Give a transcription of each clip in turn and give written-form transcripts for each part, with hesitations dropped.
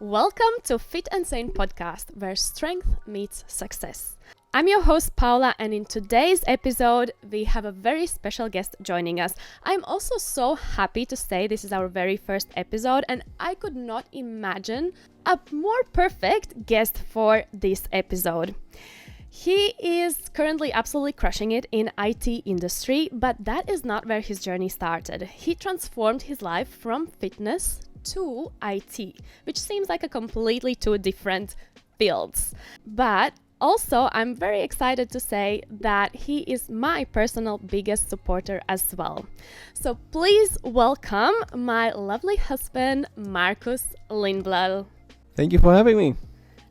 Welcome to Fit and Sane podcast, where strength meets success. I'm your host Paula, and in today's episode we have a very special guest joining us. I'm also so happy to say this is our very first episode, and I could not imagine a more perfect guest for this episode. He is currently absolutely crushing it in IT industry, but that is not where his journey started. He transformed his life from fitness to IT, which seems like a completely two different fields. But also, I'm very excited to say that he is my personal biggest supporter as well. So please welcome my lovely husband, Markus Lindblad. Thank you for having me.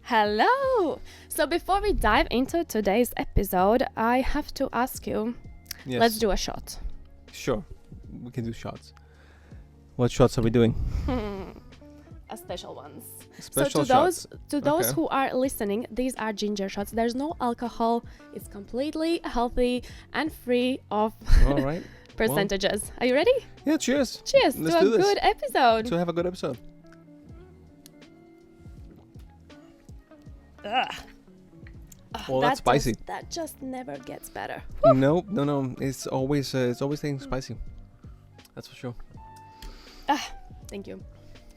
Hello! So before we dive into today's episode, I have to ask you, Yes. let's do a shot. Sure, we can do shots. What shots are we doing? A special ones. Special so shots. to those Okay. who are listening, these are ginger shots. There's no alcohol. It's completely healthy and free of All right. percentages. Are you ready? Yeah, cheers. Cheers Let's to do a this. good episode. To have a good episode. Ugh. Well, that's spicy. That just never gets better. No. It's always getting spicy. That's for sure. Thank you.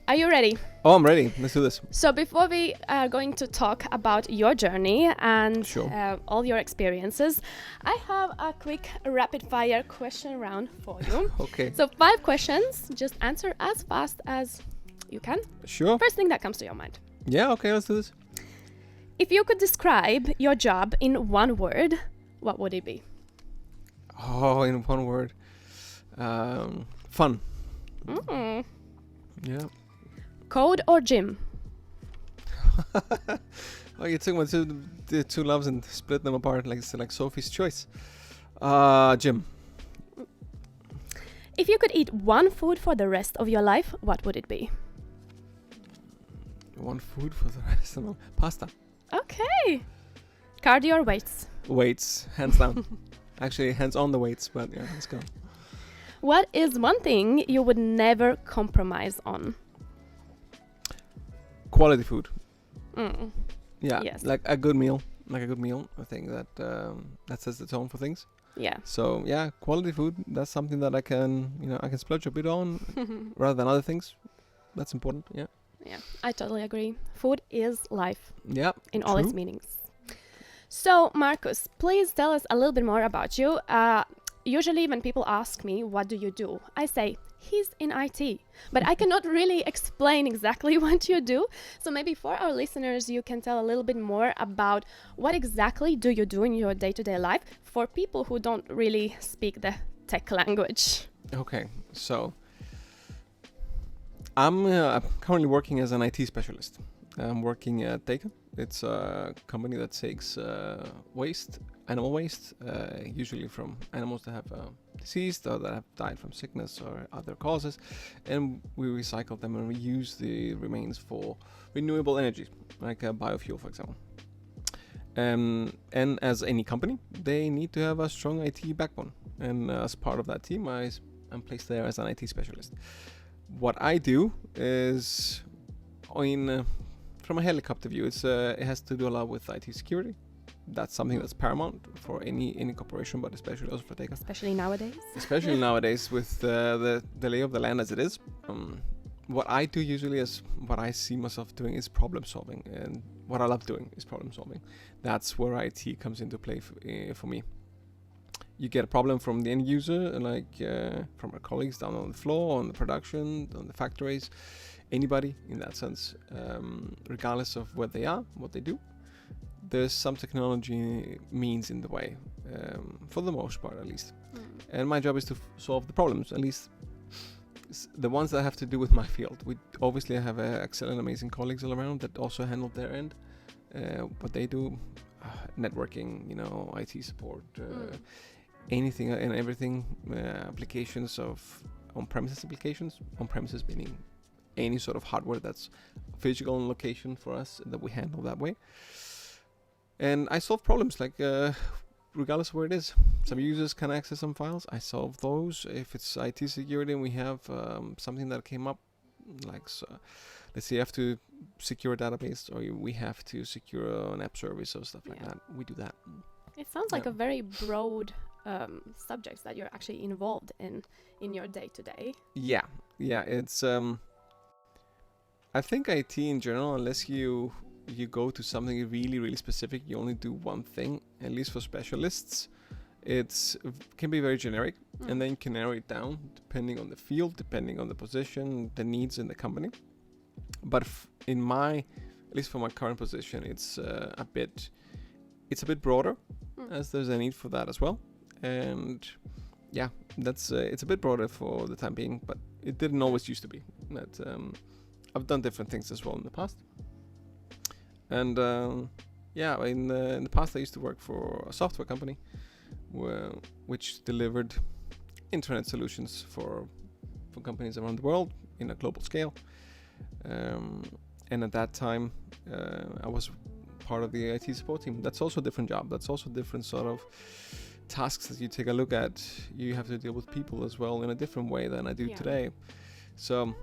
Are you ready? Oh, I'm ready. Let's do this. So before we are going to talk about your journey and Sure. all your experiences, I have a quick rapid fire question round for you. Okay. So 5 questions, just answer as fast as you can. Sure. First thing that comes to your mind. Yeah. Okay. Let's do this. If you could describe your job in one word, what would it be? Oh, in one word. Fun. Mm. Yeah. Code or gym? Oh, you took the two loves and split them apart like Sophie's Choice. Gym. If you could eat one food for the rest of your life, what would it be? One food for the rest of my pasta. Okay. Cardio or weights? Weights, hands down. Actually, hands on the weights, but yeah, let's go. What is one thing you would never compromise on? Quality food. Mm. Yeah, Yes. like a good meal. I think that that sets the tone for things. Yeah. So yeah, quality food. That's something that I can splurge a bit on rather than other things. That's important. Yeah. Yeah, I totally agree. Food is life Yeah. in all its True. meanings. So, Markus, please tell us a little bit more about you. Usually when people ask me, what do you do? I say, he's in IT. But I cannot really explain exactly what you do. So maybe for our listeners, you can tell a little bit more about what exactly do you do in your day-to-day life for people who don't really speak the tech language. Okay. So I'm currently working as an IT specialist. I'm working at Data. It's a company that takes animal waste, usually from animals that have deceased or that have died from sickness or other causes, and we recycle them and reuse the remains for renewable energy, like biofuel, for example. And as any company, they need to have a strong IT backbone, and as part of that team, I'm placed there as an IT specialist. What I do is, from a helicopter view, it has to do a lot with IT security. That's something that's paramount for any corporation, but especially also for Data. Especially nowadays. Especially nowadays with the lay of the land as it is. What I do usually is what I see myself doing is problem solving, and what I love doing is problem solving. That's where IT comes into play for me. You get a problem from the end user, from our colleagues down on the floor, on the production, on the factories, anybody in that sense, regardless of where they are, what they do. There's some technology means in the way, for the most part at least. And my job is to solve the problems, at least the ones that have to do with my field. We obviously have excellent, amazing colleagues all around that also handle their end, what they do, networking, IT support, anything and everything, applications of on-premises applications, on-premises meaning any sort of hardware that's physical on location for us that we handle that way. And I solve problems regardless of where it is. Some users can access some files. I solve those. If it's IT security and we have something that came up, let's say you have to secure a database, or we have to secure an app service or stuff like that. We do that. It sounds like a very broad subjects that you're actually involved in your day to day. Yeah. It's I think IT in general, unless you go to something really, really specific, you only do one thing. At least for specialists, can be very generic, and then you can narrow it down depending on the field, depending on the position, the needs in the company. But at least for my current position, it's a bit broader, as there's a need for that as well. And yeah, that's it's a bit broader for the time being, but it didn't always used to be. That I've done different things as well in the past. And in the past I used to work for a software company which delivered internet solutions for companies around the world in a global scale. And at that time, I was part of the IT support team. That's also a different job. That's also different sort of tasks that you take a look at. You have to deal with people as well in a different way than I do today. So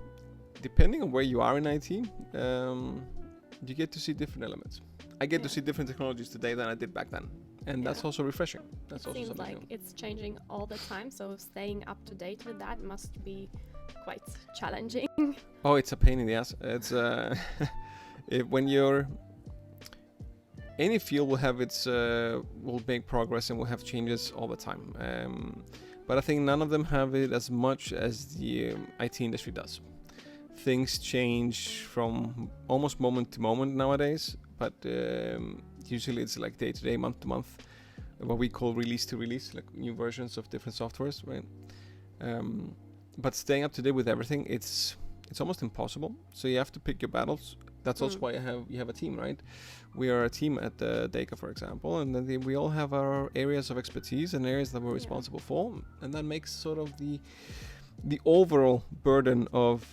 depending on where you are in IT, you get to see different elements. I get to see different technologies today than I did back then. And that's also refreshing. That's also seems something like it's changing all the time, so staying up to date with that must be quite challenging. Oh, it's a pain in the ass. It's when you're any field will have its will make progress and will have changes all the time. But I think none of them have it as much as the IT industry does. Things change from almost moment to moment nowadays, but usually it's like day to day, month to month, what we call release to release, like new versions of different softwares, right? But staying up to date with everything, it's almost impossible. So you have to pick your battles. That's also why you have a team, right? We are a team at Deka, for example, and then we all have our areas of expertise and areas that we're responsible for, and that makes sort of the overall burden of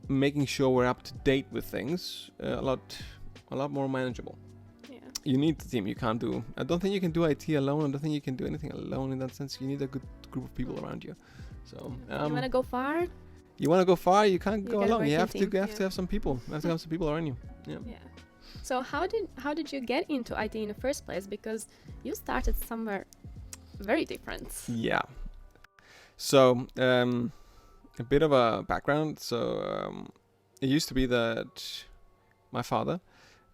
making sure we're up to date with things a lot more manageable. You need the team. I don't think you can do IT alone. I don't think you can do anything alone in that sense. You need a good group of people around you. So you want to go far? You want to go far? You can't go alone. You have to have some people. You have to have some people around you. Yeah. So how did you get into IT in the first place? Because you started somewhere very different. Yeah. So a bit of a background. So it used to be that my father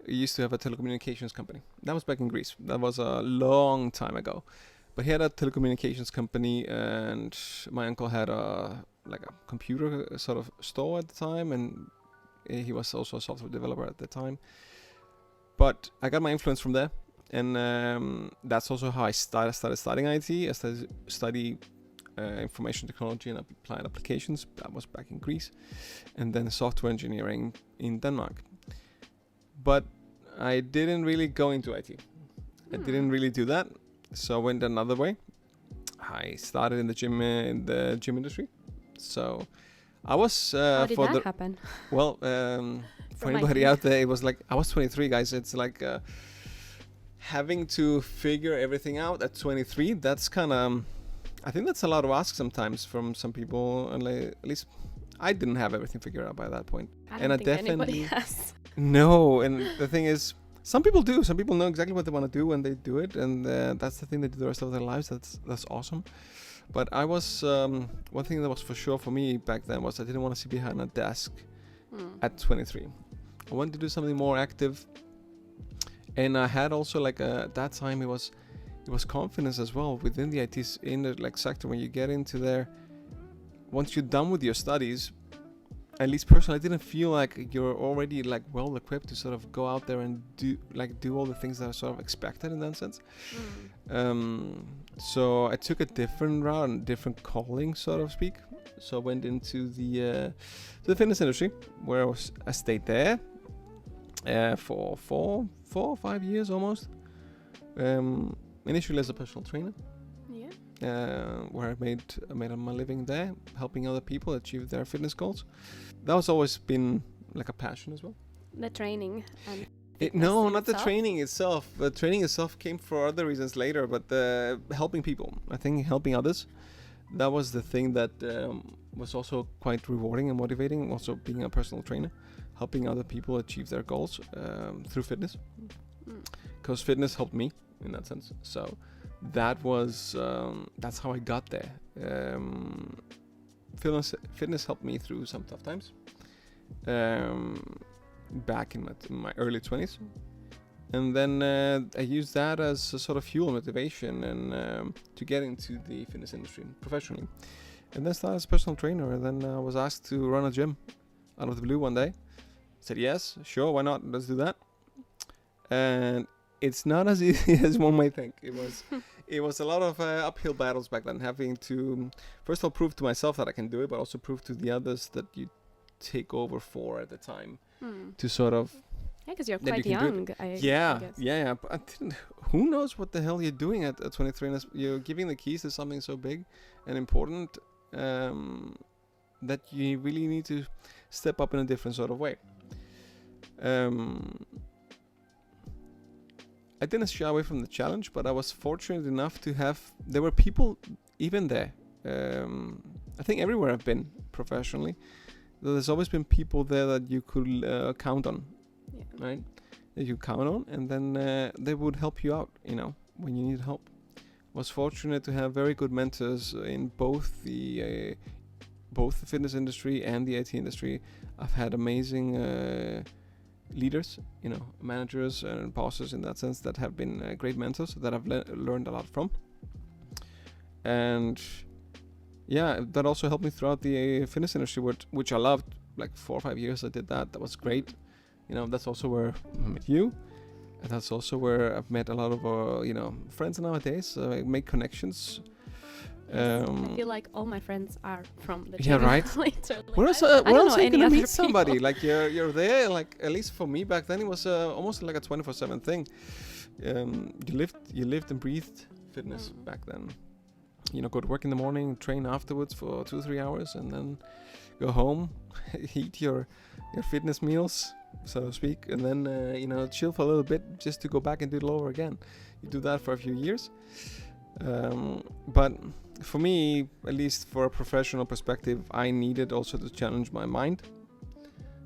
used to have a telecommunications company. That was back in Greece. That was a long time ago. But he had a telecommunications company, and my uncle had a computer sort of store at the time, and he was also a software developer at the time. But I got my influence from there, and that's also how I started studying IT. I started study information technology and applied applications. That was back in Greece, and then software engineering in Denmark. But I didn't really go into IT. I didn't really do that. So I went another way. I started in the gym industry. So I was how did that happen? Well, for anybody out there, it was like I was 23, guys. It's like having to figure everything out at 23. That's kind of, I think that's a lot to ask sometimes from some people. And at least I didn't have everything figured out by that point. I don't think anybody has. No, and the thing is, some people do. Some people know exactly what they want to do when they do it, and that's the thing they do the rest of their lives. That's awesome. But I was one thing that was for sure for me back then was I didn't want to sit behind a desk at 23. I wanted to do something more active, and I had also at that time it was confidence as well within the IT sector. When you get into there, once you're done with your studies, at least personally, I didn't feel like you're already well equipped to sort of go out there and do all the things that are sort of expected in that sense. So I took a different route and different calling, so to speak. So I went into the fitness industry, where I stayed there for 4 or 5 years almost. Initially as a personal trainer. Where I made my living there, helping other people achieve their fitness goals. That was always been like a passion as well. The training and not the training itself. The training itself came for other reasons later, but helping people. I think helping others. That was the thing that was also quite rewarding and motivating. Also being a personal trainer, helping other people achieve their goals through fitness. Mm. Because fitness helped me in that sense. So that was that's how I got there. Fitness helped me through some tough times. Back in my early 20s, and then I used that as a sort of fuel motivation and to get into the fitness industry professionally, and then started as a personal trainer. And then I was asked to run a gym out of the blue one day. Said yes, sure, why not? Let's do that. And it's not as easy as one might think. It was a lot of uphill battles back then, having to first of all prove to myself that I can do it, but also prove to the others that you take over for at the time. To sort of, yeah, because you're quite young. I guess. Yeah. But who knows what the hell you're doing at 23? And you're giving the keys to something so big and important that you really need to step up in a different sort of way. I didn't shy away from the challenge, but I was fortunate enough to have. There were people even there. I think everywhere I've been professionally. There's always been people there that you could count on, right? That you count on, and then they would help you out, when you need help. Was fortunate to have very good mentors in both the fitness industry and the IT industry. I've had amazing leaders, managers and bosses in that sense that have been great mentors that I've learned a lot from. And yeah, that also helped me throughout the fitness industry, which I loved. Like 4 or 5 years I did that. That was great. That's also where I met you. And that's also where I've met a lot of, friends nowadays. I make connections. I feel like all my friends are from the gym. Yeah, right. Where else are you going to meet somebody? Like you're there. Like at least for me back then, it was almost like a 24/7 thing. You lived and breathed fitness back then. Go to work in the morning, train afterwards for 2-3 hours, and then go home, eat your fitness meals, so to speak, and then chill for a little bit just to go back and do it all over again. You do that for a few years, but for me, at least for a professional perspective, I needed also to challenge my mind.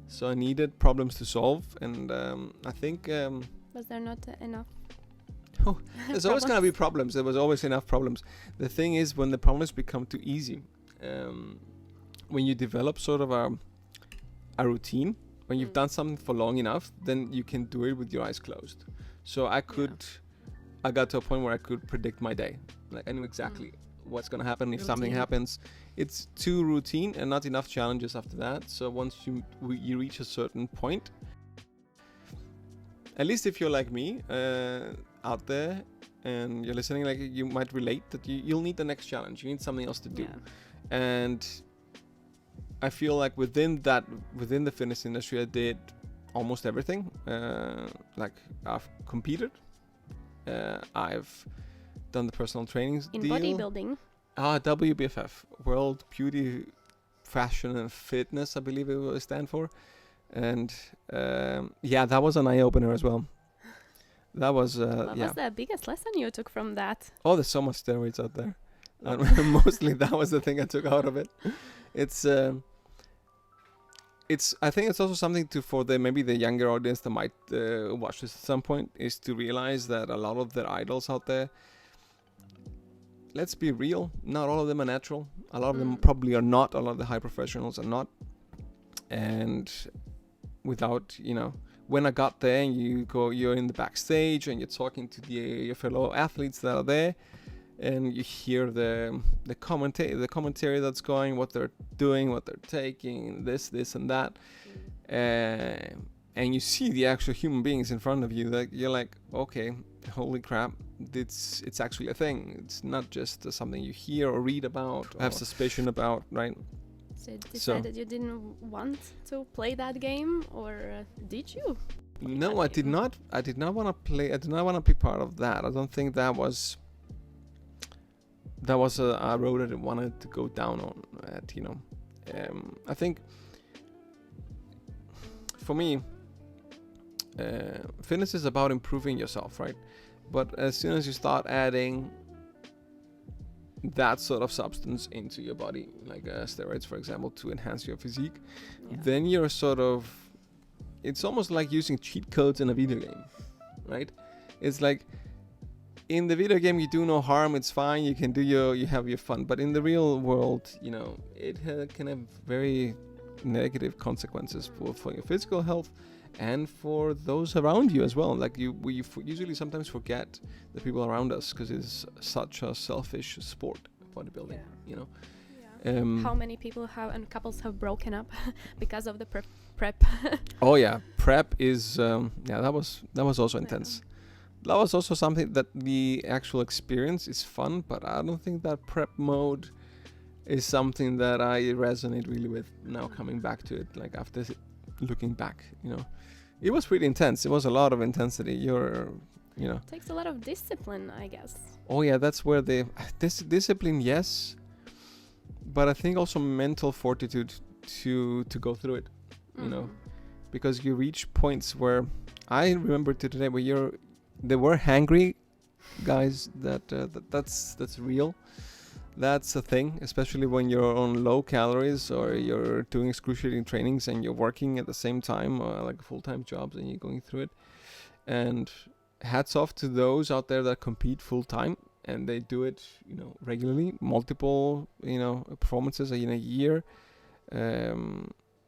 So I needed problems to solve, and I think. Was there not enough? Oh, there's always going to be problems. There was always enough problems. The thing is, when the problems become too easy, when you develop sort of a routine, when you've done something for long enough, then you can do it with your eyes closed. So I got to a point where I could predict my day. Like I knew exactly what's going to happen if something happens. It's too routine and not enough challenges after that. So once you reach a certain point, at least if you're like me out there and you're listening, like you might relate that you'll need the next challenge. You need something else to do. And I feel like within the fitness industry, I did almost everything. Like I've competed. I've done the personal training in deal. Bodybuilding. WBFF, World Beauty, Fashion and Fitness, I believe it will stand for. And that was an eye-opener as well. That was what was the biggest lesson you took from that? Oh, there's so much steroids out there. Mostly that was the thing I took out of it. It's I think it's also something for maybe the younger audience that might watch this at some point, is to realize that a lot of their idols out there, let's be real, not all of them are natural. A lot of them probably are not. A lot of the high professionals are not. And without, when I got there and you're in the backstage and you're talking to your fellow athletes that are there, and you hear the commentary that's going, what they're doing, what they're taking, this and that, and you see the actual human beings in front of you, that you're like, okay, holy crap, it's actually a thing. It's not just something you hear or read about or have suspicion about, right? So you decided you didn't want to play that game, or did you? No, I did not. I did not want to play. I did not want to be part of that. I don't think that was a road I wanted to go down on. I think for me, fitness is about improving yourself, right? But as soon as you start adding that sort of substance into your body, like steroids, for example, to enhance your physique, then you're sort of it's almost like using cheat codes in a video game, right? It's like in the video game you do no harm, it's fine, you can do you have your fun, but in the real world, it can have very negative consequences for your physical health and for those around you as well. Like we usually sometimes forget the people around us because it's such a selfish sport, bodybuilding. How many people and couples have broken up because of the prep? Oh yeah, prep is that was also intense. That was also something that the actual experience is fun, but I don't think that prep mode is something that I resonate really with now, coming back to it, like after looking back. It was pretty intense. It was a lot of intensity. It takes a lot of discipline, I guess. Oh yeah, that's where discipline, yes, but I think also mental fortitude to go through it. Because you reach points where I remember to today where they were hangry guys. That's real. That's a thing, especially when you're on low calories or you're doing excruciating trainings and you're working at the same time, like full-time jobs, and you're going through it. And hats off to those out there that compete full-time and they do it, regularly, multiple, performances in a year.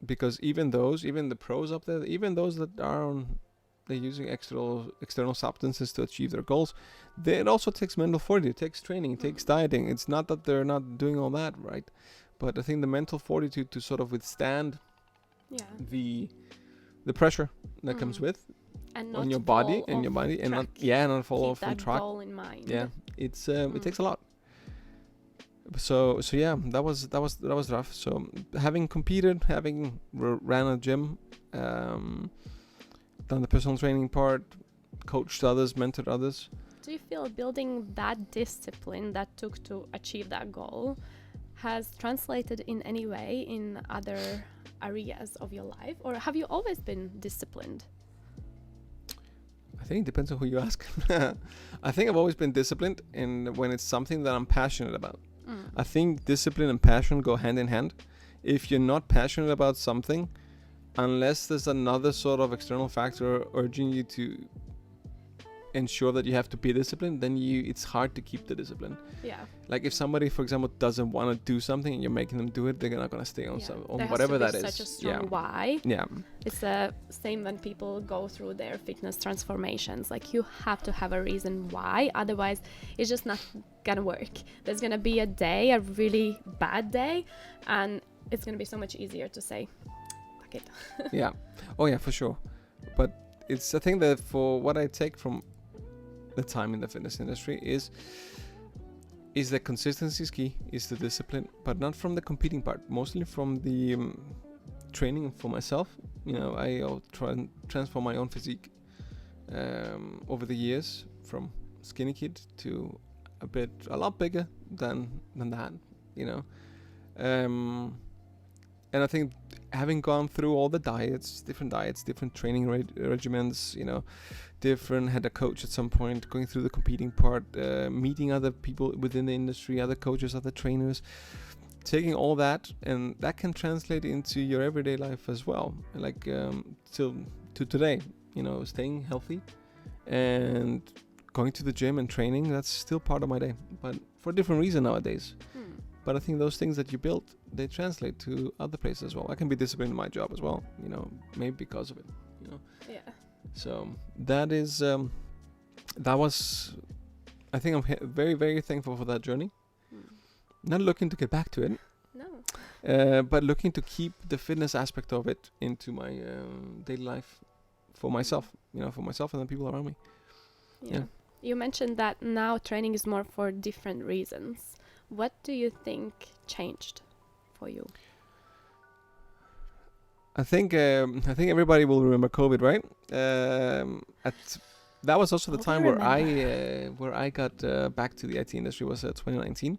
Because even the pros up there, even those that they're using external substances to achieve their goals, it also takes mental fortitude, it takes training, it takes dieting. It's not that they're not doing all that, right? But I think the mental fortitude to sort of withstand the pressure that comes with and on your body and not fall off from track. Goal in mind. Yeah, it's it takes a lot. So yeah, that was rough. So having competed, having ran a gym, done the personal training part, coached others, mentored others. Do you feel building that discipline that took to achieve that goal has translated in any way in other areas of your life, or have you always been disciplined? I think it depends on who you ask. I think I've always been disciplined when it's something that I'm passionate about. I think discipline and passion go hand in hand. If you're not passionate about something, unless there's another sort of external factor urging you to ensure that you have to be disciplined, then it's hard to keep the discipline. Yeah. Like if somebody, for example, doesn't want to do something and you're making them do it, they're not going to stay on whatever that is. Such a strong why. Yeah. It's the same when people go through their fitness transformations. Like you have to have a reason why, otherwise it's just not gonna work. There's gonna be a really bad day, and it's gonna be so much easier to say, fuck it. Yeah. Oh yeah, for sure. But it's a thing that for what I take from the time in the fitness industry is that consistency is key, is the discipline, but not from the competing part, mostly from the training for myself. I'll try and transform my own physique over the years, from skinny kid to a lot bigger than that, and I think having gone through all the different training regimens, had a coach at some point, going through the competing part, meeting other people within the industry, other coaches, other trainers, taking all that, and that can translate into your everyday life as well. Like to today, staying healthy and going to the gym and training, that's still part of my day, but for a different reason nowadays. But I think those things that you built, they translate to other places as well. I can be disciplined in my job as well, maybe because of it, Yeah. So that is, I think I'm very, very thankful for that journey. Not looking to get back to it. No. But looking to keep the fitness aspect of it into my daily life for myself, for myself and the people around me. Yeah. You mentioned that now training is more for different reasons. What do you think changed for you? I think everybody will remember COVID, right? That was also the time where I got back to the IT industry, was 2019,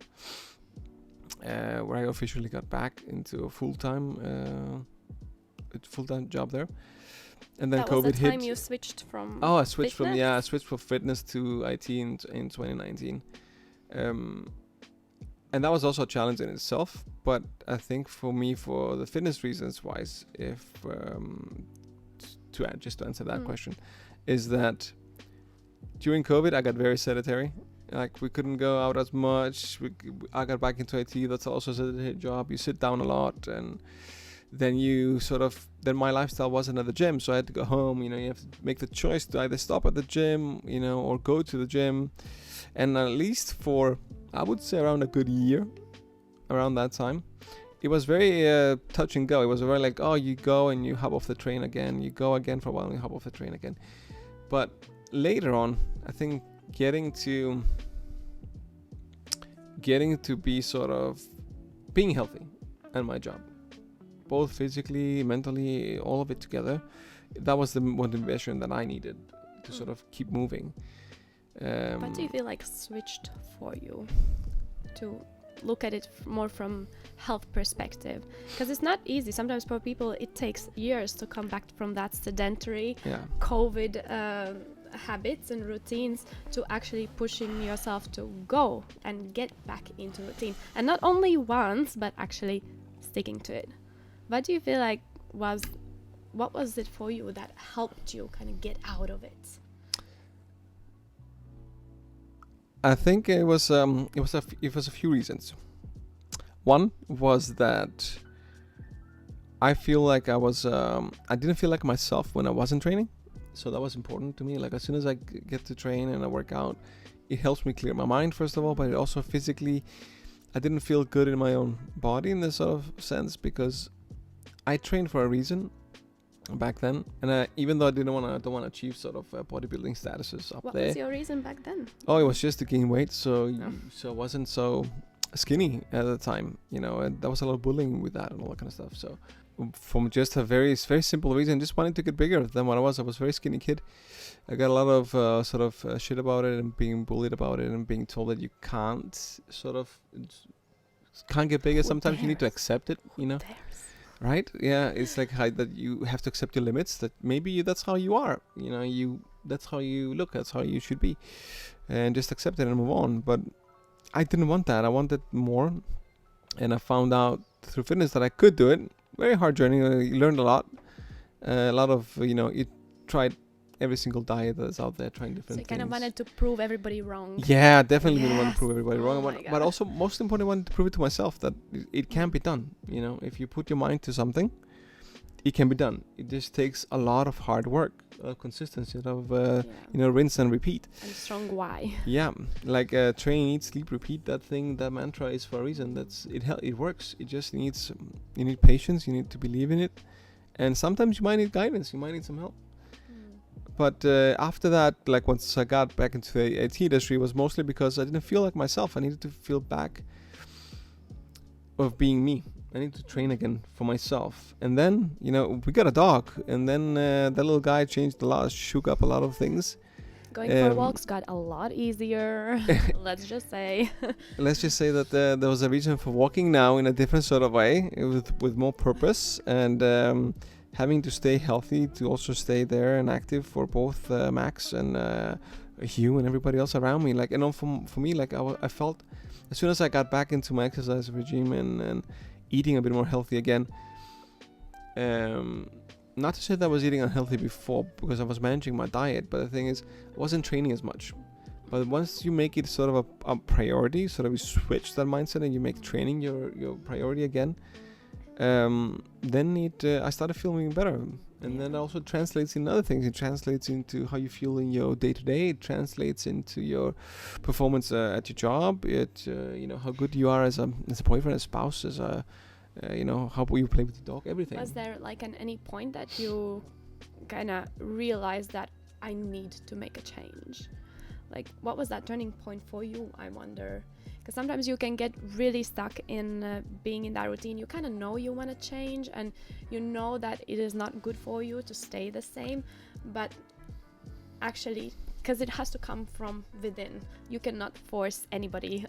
where I officially got back into a full-time job there. And then that COVID was the hit. time you switched from I switched fitness? from fitness to IT in 2019. And that was also a challenge in itself, but I think for me, for the fitness reasons wise, if to add, just to answer that question, is that during COVID, I got very sedentary. Like, we couldn't go out as much. I got back into IT. That's also a sedentary job. You sit down a lot, and then then my lifestyle wasn't at the gym, so I had to go home. You have to make the choice to either stop at the gym, or go to the gym. And at least for, I would say, around a good year, around that time, it was very touch and go. It was very like, oh, you go and you hop off the train again. You go again for a while and you hop off the train again. But later on, I think getting to be sort of being healthy at my job, both physically, mentally, all of it together, that was the motivation that I needed to sort of keep moving. What do you feel like switched for you to look at it more from health perspective? Because it's not easy. Sometimes for people it takes years to come back from that sedentary COVID habits and routines to actually pushing yourself to go and get back into routine, and not only once but actually sticking to it. What do you feel like what was it for you that helped you kind of get out of it? I think it was a few reasons. One was that I feel like I didn't feel like myself when I wasn't training, so that was important to me. Like, as soon as I get to train and I work out, it helps me clear my mind, first of all, but it also physically, I didn't feel good in my own body in this sort of sense, because I trained for a reason back then, and even though I don't want to achieve sort of bodybuilding statuses up there. What was your reason back then? Oh, it was just to gain weight, so I wasn't so skinny at the time, and there was a lot of bullying with that and all that kind of stuff. So from just a very, very simple reason, just wanted to get bigger than what I was. I was a very skinny kid. I got a lot of shit about it, and being bullied about it, and being told that you can't get bigger. Sometimes you need to accept it, Right? Yeah, it's like that you have to accept your limits, that maybe that's how you are, that's how you look, that's how you should be, and just accept it and move on. But I didn't want that. I wanted more, and I found out through fitness that I could do it. Very hard journey. I learned a lot of, you tried every single diet that's out there, trying different things. So you kind of wanted to prove everybody wrong. Yeah, definitely didn't want to prove everybody wrong. But also, most important, I wanted to prove it to myself that it can be done. If you put your mind to something, it can be done. It just takes a lot of hard work, consistency, rinse and repeat. And strong why. Yeah, like train, eat, sleep, repeat. That mantra is for a reason. It works. It just needs, you need patience. You need to believe in it, and sometimes you might need guidance. You might need some help. But after that, like once I got back into the IT industry, it was mostly because I didn't feel like myself. I needed to feel back of being me. I need to train again for myself. And then, we got a dog, and then that little guy changed a lot, shook up a lot of things. Going for walks got a lot easier. Let's just say that there was a reason for walking now in a different sort of way, with more purpose, and having to stay healthy to also stay there and active for both Max and Hugh and everybody else around me. Like, for me, like I felt as soon as I got back into my exercise regime and eating a bit more healthy again. Not to say that I was eating unhealthy before, because I was managing my diet, but the thing is, I wasn't training as much. But once you make it sort of a priority, sort of you switch that mindset and you make training your priority again, then I started feeling better. And then it also translates in other things. It translates into how you feel in your day-to-day. It translates into your performance at your job. How good you are as a boyfriend, a spouse, as a how you play with the dog, everything. Was there like any point that you kind of realized that I need to make a change? Like, what was that turning point for you, I wonder? Because sometimes you can get really stuck in being in that routine. You kind of know you want to change, and you know that it is not good for you to stay the same, but actually, because it has to come from within. You cannot force anybody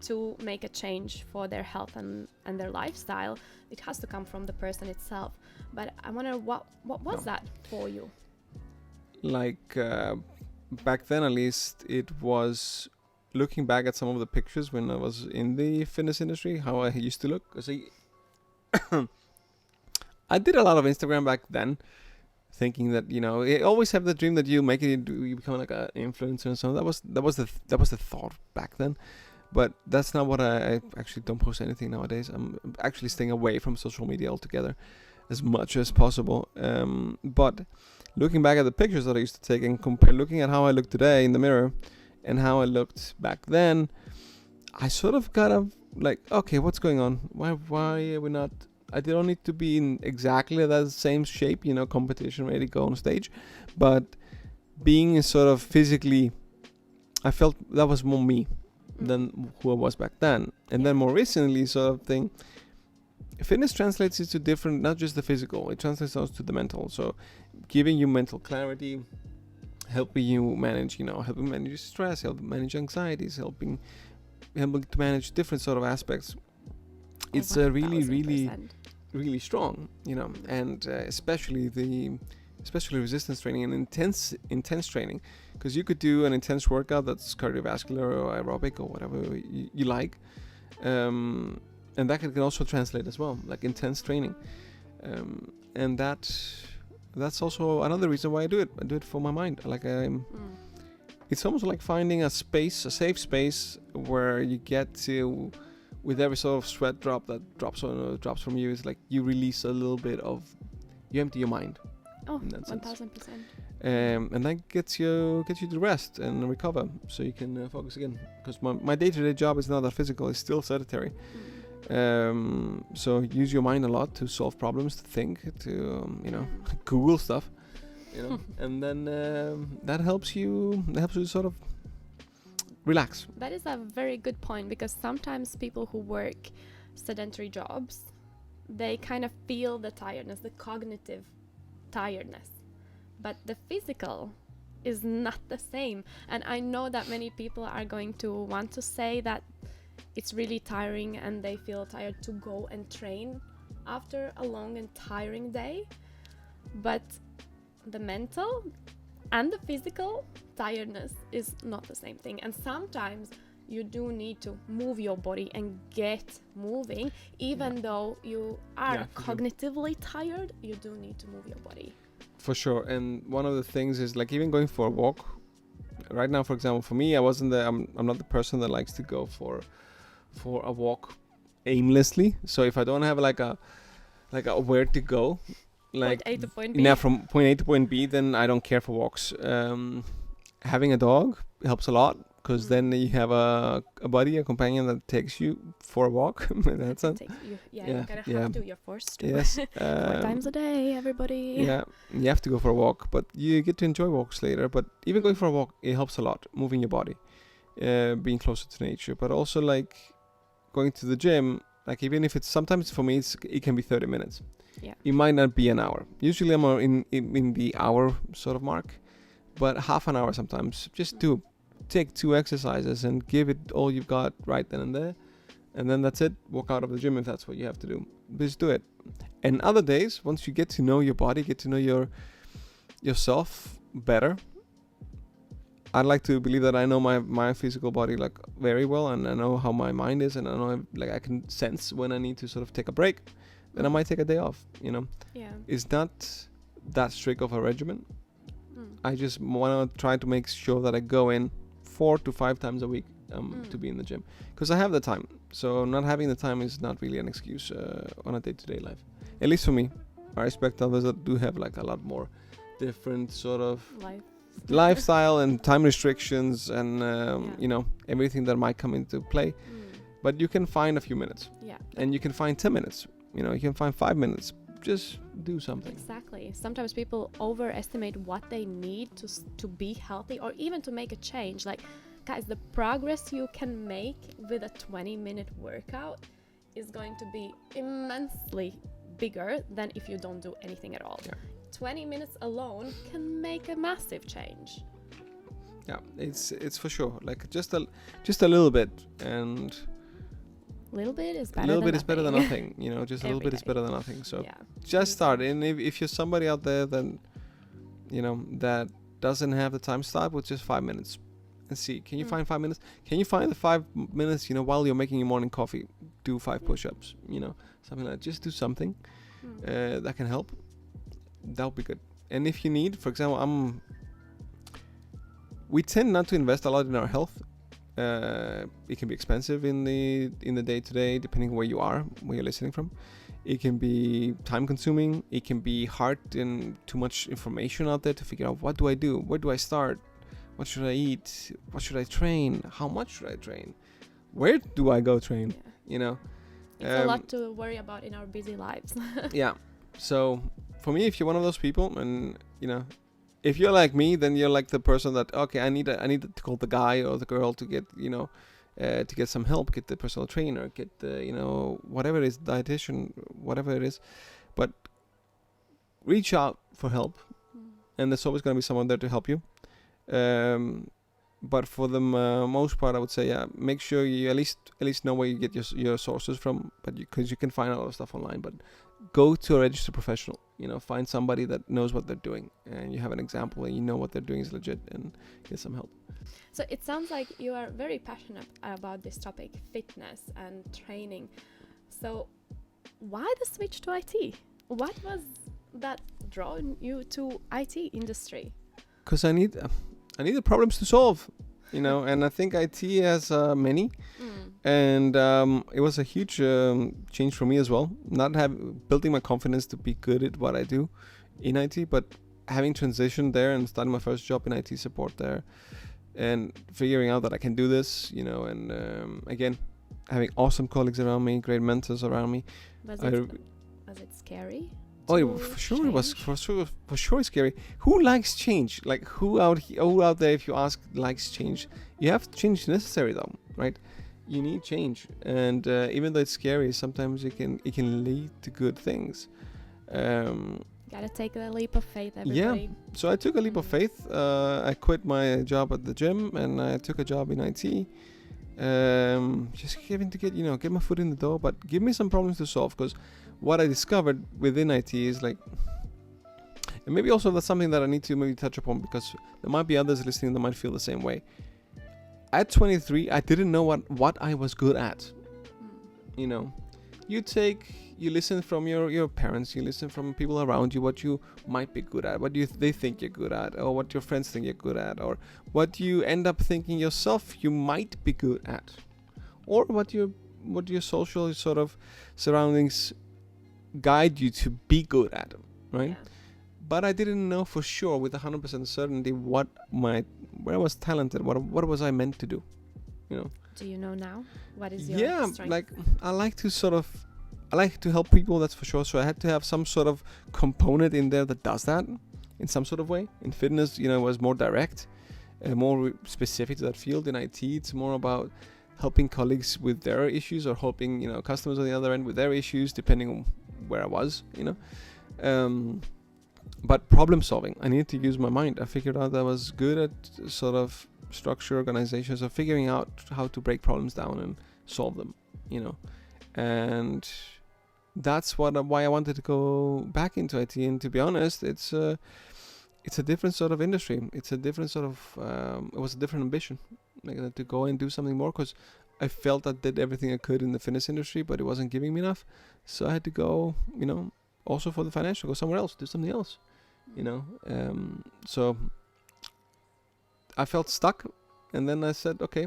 to make a change for their health and their lifestyle. It has to come from the person itself. But I wonder, what was that for you? Like, back then, at least, it was looking back at some of the pictures when I was in the fitness industry, how I used to look. Because I did a lot of Instagram back then, thinking that, you know, I always have the dream that you make it, you become like an influencer and so on. That was the thought back then. But that's not what I actually don't post anything nowadays. I'm actually staying away from social media altogether as much as possible. But looking back at the pictures that I used to take and looking at how I look today in the mirror and how I looked back then, I sort of got like, okay, what's going on? Why are we not? I don't need to be in exactly that same shape, you know, competition ready to go on stage, but being sort of physically, I felt that was more me than who I was back then. And then more recently, sort of thing, fitness translates into different, not just the physical, it translates also to the mental. So giving you mental clarity, helping you manage, you know, helping manage stress, helping manage anxieties, helping to manage different sort of aspects. It's really strong, you know, and especially resistance training and intense training, because you could do an intense workout that's cardiovascular or aerobic or whatever you like, and that can also translate as well, like intense training, and that's also another reason why I do it. I do it for my mind. Like it's almost like finding a safe space where you get to, with every sort of sweat drop that drops from you, it's like you release a little bit of, you empty your mind. Oh, 1000%. And that gets you to rest and recover, so you can focus again. Because my day-to-day job is not that physical; it's still sedentary. So use your mind a lot to solve problems, to think, to you know, Google stuff, you know, and then that helps you sort of relax. That is a very good point, because sometimes people who work sedentary jobs, they kind of feel the tiredness, the cognitive tiredness, but the physical is not the same. And I know that many people are going to want to say that it's really tiring and they feel tired to go and train after a long and tiring day, but the mental and the physical tiredness is not the same thing. And sometimes you do need to move your body and get moving, even though you are cognitively tired. You do need to move your body. For sure. And one of the things is like even going for a walk. Right now, for example, for me, I'm not the person that likes to go for a walk aimlessly. So if I don't have like a where to go, like point A to point B. Yeah, from point A to point B, then I don't care for walks. Having a dog helps a lot, because then you have a buddy, a companion that takes you for a walk. That's it. You gotta have to. You're forced to. Yes. 4 times a day, everybody. Yeah, you have to go for a walk, but you get to enjoy walks later. But even going for a walk, it helps a lot. Moving your body, being closer to nature, but also like going to the gym. Like even if it's sometimes for me, it can be 30 minutes. Yeah. It might not be an hour. Usually I'm in the hour sort of mark, but half an hour sometimes. Just take 2 exercises and give it all you've got right then and there, and then that's it. Walk out of the gym if that's what you have to do. Just do it. And other days, once you get to know your body, get to know yourself better. I'd like to believe that I know my physical body like very well, and I know how my mind is, and I know I can sense when I need to sort of take a break. Then I might take a day off, you know. Yeah. It's not that strict of a regimen. I just want to try to make sure that I go in 4 to 5 times a week to be in the gym, because I have the time. So not having the time is not really an excuse on a day-to-day life. At least for me. I respect others that do have like a lot more different sort of lifestyle and time restrictions and you know, everything that might come into play. But you can find a few minutes. Yeah. And you can find 10 minutes. You know, you can find 5 minutes. Just do something. Exactly. Sometimes people overestimate what they need to be healthy, or even to make a change. Like, guys, the progress you can make with a 20-minute workout is going to be immensely bigger than if you don't do anything at all. Yeah. 20 minutes alone can make a massive change. Yeah, it's for sure. Like just a little bit, and little bit is better than nothing. You know, just a little bit is better than nothing. So just start. And if you're somebody out there then, you know, that doesn't have the time, start with just 5 minutes and see. Can you find 5 minutes? Can you find the 5 minutes, you know, while you're making your morning coffee? Do 5 push-ups, you know, something like that. Just do something that can help. That'll be good. And if you need, for example, we tend not to invest a lot in our health. It can be expensive in the day to day, depending where you are, where you're listening from. It can be time consuming. It can be hard and too much information out there to figure out, what do I do? Where do I start? What should I eat? What should I train? How much should I train? Where do I go train? Yeah. You know, it's a lot to worry about in our busy lives. Yeah. So for me, if you're one of those people, and you know, if you're like me, then you're like the person that, okay, I need to call the guy or the girl to get, you know, to get some help, get the personal trainer, get the, you know, whatever it is, dietitian, whatever it is, but reach out for help, and there's always going to be someone there to help you. But for the most part, I would say, yeah, make sure you at least know where you get your sources from. But because you can find a lot of stuff online, but go to a registered professional. You know, find somebody that knows what they're doing, and you have an example, and you know what they're doing is legit, and get some help. So it sounds like you are very passionate about this topic, fitness and training. So why the switch to IT? What was that drawn you to IT industry? Because I needed problems to solve, you know, and I think IT has many, and it was a huge change for me as well. Not building my confidence to be good at what I do in IT, but having transitioned there and starting my first job in IT support there, and figuring out that I can do this, you know, and again, having awesome colleagues around me, great mentors around me. Was it scary? Oh, for sure it was. For sure it's scary. Who likes change? Like who out there, if you ask, likes change? You have change necessary though, right? You need change, and even though it's scary, sometimes it can lead to good things. Gotta take a leap of faith, everybody. Yeah. So I took a leap of faith. I quit my job at the gym, and I took a job in IT. Just get my foot in the door, but give me some problems to solve, because what I discovered within IT is like, and maybe also that's something that I need to maybe touch upon, because there might be others listening that might feel the same way. At 23, I didn't know what I was good at. You know, you listen from your parents, you listen from people around you, what you might be good at, what they think you're good at, or what your friends think you're good at, or what you end up thinking yourself you might be good at, or what your social sort of surroundings guide you to be good at, right? Yeah. But I didn't know for sure with 100% certainty where I was talented, what was I meant to do, you know. Do you know now? What is your strength? Like I like to help people, that's for sure. So I had to have some sort of component in there that does that in some sort of way. In fitness, you know, it was more direct, more specific to that field. In IT, it's more about helping colleagues with their issues, or helping, you know, customers on the other end with their issues, depending on where I was, you know. But problem solving, I needed to use my mind. I figured out that I was good at sort of structure, organizations, of figuring out how to break problems down and solve them, you know. And that's why I wanted to go back into IT. And to be honest, it's a different sort of industry. It's a different sort of it was a different ambition, like, to go and do something more, because I felt I did everything I could in the fitness industry, but it wasn't giving me enough. So I had to go, you know, also for the financial, go somewhere else, do something else, you know. So I felt stuck, and then I said, okay,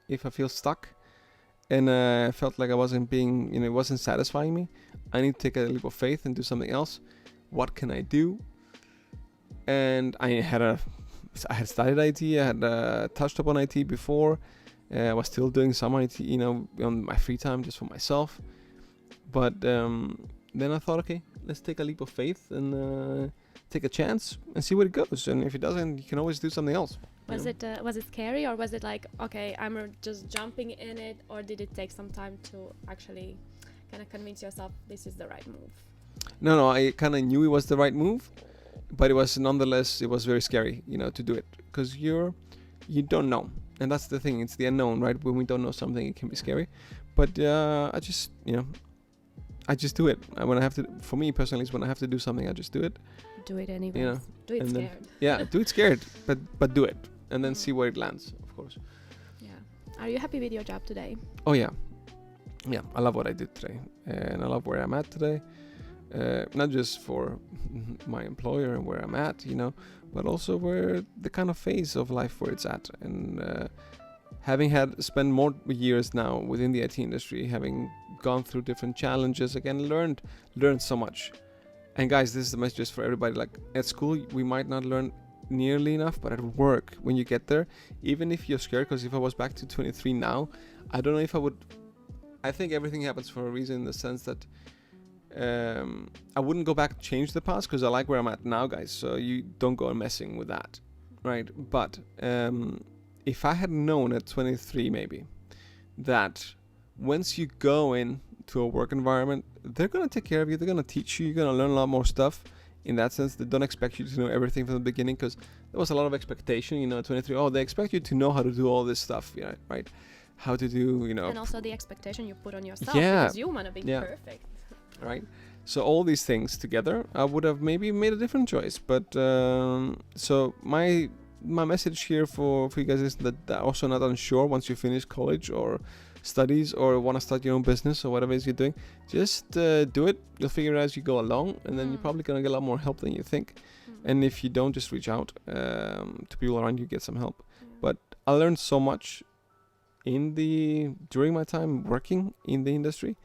if I feel stuck and I felt like I wasn't being, you know, it wasn't satisfying me, I need to take a leap of faith and do something else. What can I do? And I had studied IT, I had touched upon IT before. I was still doing some IT, you know, on my free time, just for myself. But then I thought, okay, let's take a leap of faith and take a chance and see where it goes. And if it doesn't, you can always do something else. Was it scary, or was it like, okay, I'm just jumping in it, or did it take some time to actually kind of convince yourself this is the right move? No, I kind of knew it was the right move, but it was very scary, you know, to do it, because you don't know. And that's the thing, it's the unknown, right? When we don't know something, it can be scary. But I just do it. When I have to, for me personally, is when I have to do something, I just do it. Do it anyway. You know, do it scared. Do it scared, but do it, and then see where it lands, of course. Yeah. Are you happy with your job today? Oh yeah. I love what I did today, and I love where I'm at today. not just for my employer and where I'm at, but also where the kind of phase of life where it's at. And having spent more years now within the IT industry, having gone through different challenges, again, learned so much. And guys, this is the message for everybody. Like at school, we might not learn nearly enough, but at work, when you get there, even if you're scared, because if I was back to 23 now, I don't know if I would. I think everything happens for a reason, in the sense that I wouldn't go back and change the past, because I like where I'm at now, guys. So you don't go messing with that, right? But if I had known at 23 maybe that once you go into a work environment, they're going to take care of you, they're going to teach you, you're going to learn a lot more stuff. In that sense, they don't expect you to know everything from the beginning, because there was a lot of expectation, at 23. Oh, they expect you to know how to do all this stuff, right? How to do, And also the expectation you put on yourself, yeah, because you want to be perfect. Right? So all these things together, I would have maybe made a different choice. But so my message here for you guys is that also not unsure once you finish college or studies or want to start your own business or whatever it is you're doing, just do it. You'll figure it out as you go along, and then you're probably going to get a lot more help than you think. And if you don't, just reach out to people around you, get some help. But I learned so much during my time working in the industry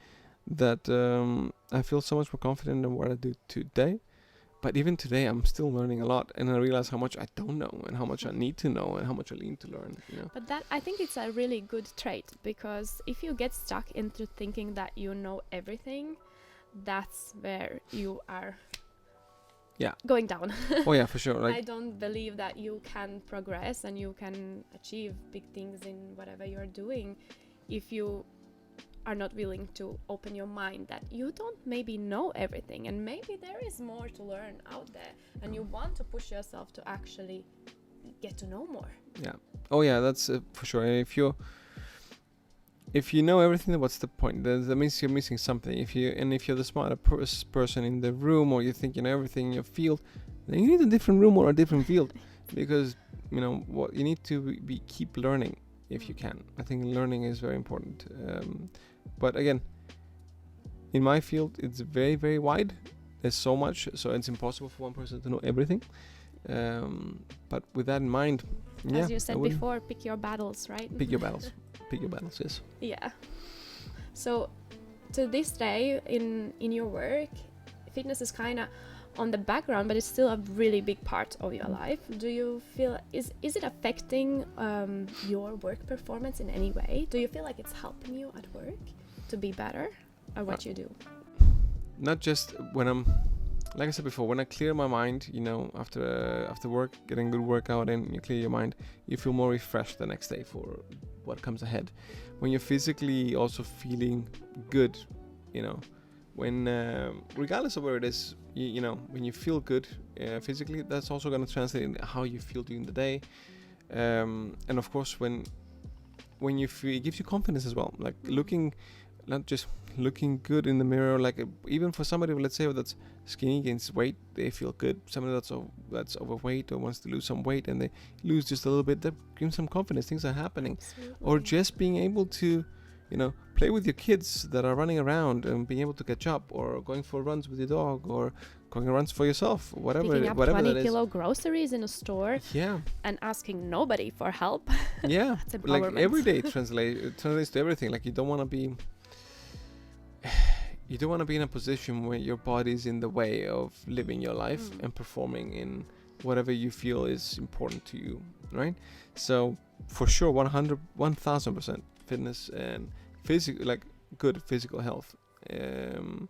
that I feel so much more confident in what I do today. But even today, I'm still learning a lot, and I realize how much I don't know, and how much I need to know, and how much I need to learn. But that, I think it's a really good trait, because if you get stuck into thinking that you know everything, that's where you are going down. Oh yeah, for sure. I don't believe that you can progress and you can achieve big things in whatever you're doing if you are not willing to open your mind that you don't maybe know everything, and maybe there is more to learn out there, and you want to push yourself to actually get to know more. Yeah. Oh yeah, that's for sure. And if you know everything, then what's the point? That means you're missing something. If you're the smarter person in the room, or you think you know everything in your field, then you need a different room or a different field, because what you need to keep learning if you can. I think learning is very important. But again, in my field, it's very, very wide. There's so much, so it's impossible for one person to know everything. But with that in mind, as you said before, pick your battles, right? Pick your battles. Pick your battles, yes. Yeah. So to this day in your work, fitness is kind of on the background, but it's still a really big part of your life. Do you feel, is it affecting your work performance in any way? Do you feel like it's helping you at work to be better at what you do? Not just when I'm, like I said before, when I clear my mind, after work, getting good workout in, you clear your mind, you feel more refreshed the next day for what comes ahead. When you're physically also feeling good, when regardless of where it is, when you feel good physically, that's also going to translate in how you feel during the day, and of course when you feel, it gives you confidence as well, like not just looking good in the mirror, like even for somebody, let's say, that's skinny, gains weight, they feel good. Somebody that's overweight or wants to lose some weight and they lose just a little bit, that gives some confidence, things are happening. Absolutely. Or just being able to play with your kids that are running around and being able to catch up, or going for runs with your dog, or going runs for yourself, whatever picking up whatever 20 that is. kilo groceries in a store, and asking nobody for help. Yeah. That's empowerment. Like every day translates to everything. Like you don't want to be in a position where your body's in the way of living your life and performing in whatever you feel is important to you, right? So for sure, 1000% fitness and good physical health and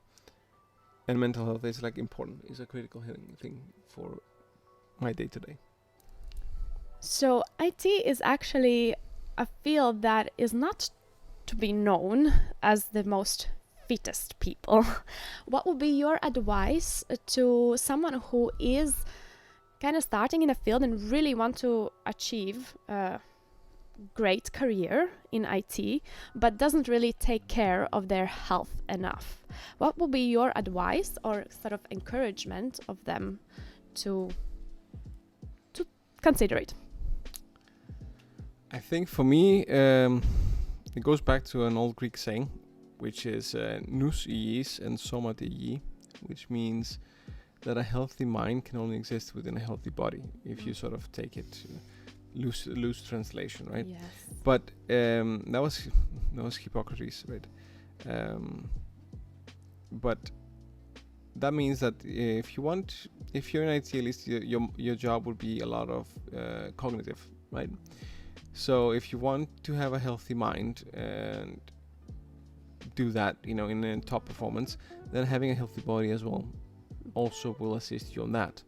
mental health is important, is a critical thing for my day-to-day. So IT is actually a field that is not to be known as the most fittest people. What would be your advice to someone who is kind of starting in a field and really want to achieve a great career in IT, but doesn't really take care of their health enough? What would be your advice or sort of encouragement of them to consider it? I think for me, it goes back to an old Greek saying, which is nous iis and soma dei, which means that a healthy mind can only exist within a healthy body, if you sort of take it loose translation, right? Yes. But that was Hippocrates, right? But that means that if you're in IT, at least your job would be a lot of cognitive, right? So if you want to have a healthy mind and do that, in a top performance, then having a healthy body as well also will assist you on that.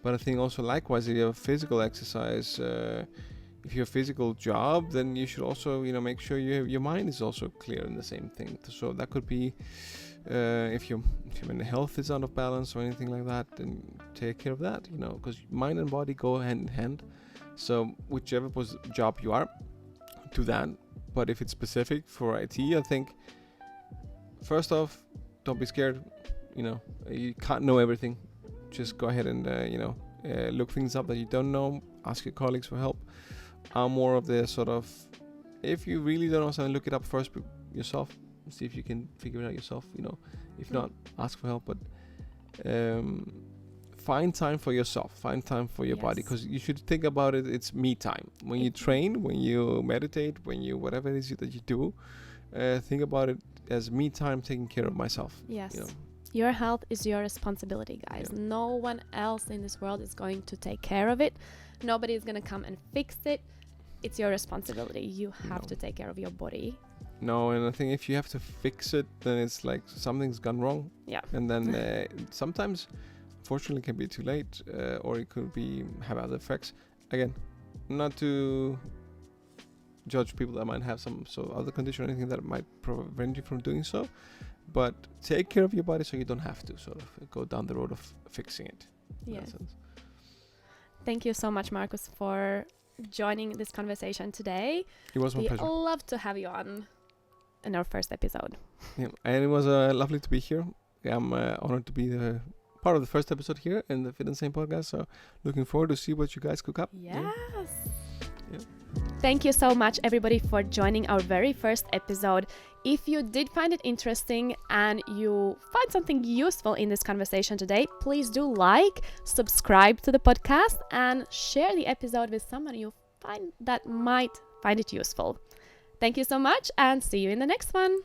But I think also likewise, if you have physical exercise, if you have a physical job, then you should also, make sure your mind is also clear in the same thing. So that could be if your mental health is out of balance or anything like that, then take care of that, because mind and body go hand in hand. So whichever job you are, do that. But if it's specific for IT, I think first off, don't be scared. You can't know everything. Just go ahead and look things up that you don't know. Ask your colleagues for help. I'm more of the sort of, if you really don't know something, look it up first yourself. See if you can figure it out yourself. If not, ask for help. But find time for yourself. Find time for your body, because you should think about it. It's me time. When you train, when you meditate, when you whatever it is that you do, think about it as me time, taking care of myself. Yes. Your health is your responsibility, guys. Yeah. No one else in this world is going to take care of it. Nobody is going to come and fix it. It's your responsibility. You have to take care of your body. No, and I think if you have to fix it, then it's like something's gone wrong. Yeah. And then sometimes, unfortunately, it can be too late, or it could have other effects. Again, not to judge people that might have some other condition or anything that might prevent you from doing so, but take care of your body so you don't have to sort of go down the road of fixing it. Yes. Thank you so much, Markus, for joining this conversation today. It was my pleasure. We'd love to have you on in our first episode. Yeah, and it was lovely to be here. I'm honored to be part of the first episode here in the Fit and Sane podcast. So looking forward to see what you guys cook up. Yes. Yeah. Thank you so much, everybody, for joining our very first episode. If you did find it interesting and you find something useful in this conversation today, please do subscribe to the podcast, and share the episode with someone you find that might find it useful. Thank you so much, and see you in the next one.